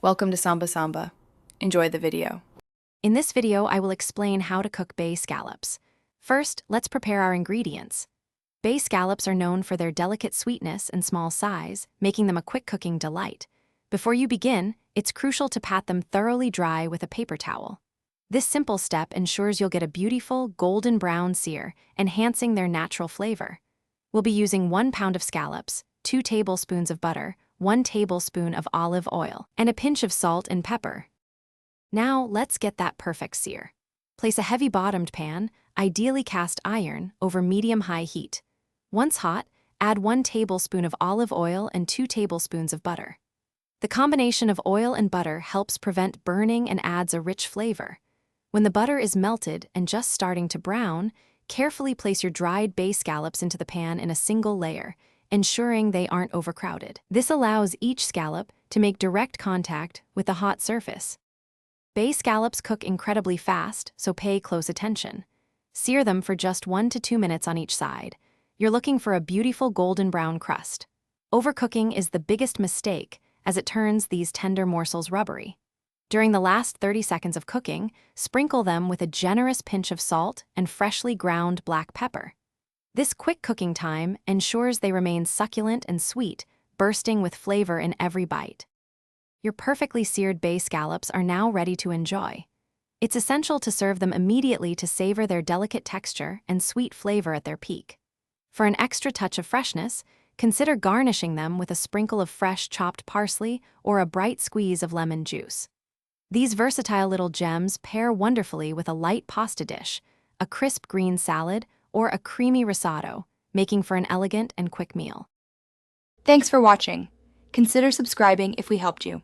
Welcome to Samba Samba. Enjoy the video. In this video, I will explain how to cook bay scallops. First, let's prepare our ingredients. Bay scallops are known for their delicate sweetness and small size, making them a quick cooking delight. Before you begin, it's crucial to pat them thoroughly dry with a paper towel. This simple step ensures you'll get a beautiful golden brown sear, enhancing their natural flavor. We'll be using 1 pound of scallops, 2 tablespoons of butter, 1 tablespoon of olive oil, and a pinch of salt and pepper. Now, let's get that perfect sear. Place a heavy-bottomed pan, ideally cast iron, over medium-high heat. Once hot, add 1 tablespoon of olive oil and 2 tablespoons of butter. The combination of oil and butter helps prevent burning and adds a rich flavor. When the butter is melted and just starting to brown, carefully place your dried bay scallops into the pan in a single layer, ensuring they aren't overcrowded. This allows each scallop to make direct contact with the hot surface. Bay scallops cook incredibly fast, so pay close attention. Sear them for just 1 to 2 minutes on each side. You're looking for a beautiful golden brown crust. Overcooking is the biggest mistake, as it turns these tender morsels rubbery. During the last 30 seconds of cooking, sprinkle them with a generous pinch of salt and freshly ground black pepper. This quick cooking time ensures they remain succulent and sweet, bursting with flavor in every bite. Your perfectly seared bay scallops are now ready to enjoy. It's essential to serve them immediately to savor their delicate texture and sweet flavor at their peak. For an extra touch of freshness, consider garnishing them with a sprinkle of fresh chopped parsley or a bright squeeze of lemon juice. These versatile little gems pair wonderfully with a light pasta dish, a crisp green salad, or a creamy risotto, making for an elegant and quick meal. Thanks for watching. Consider subscribing if we helped you.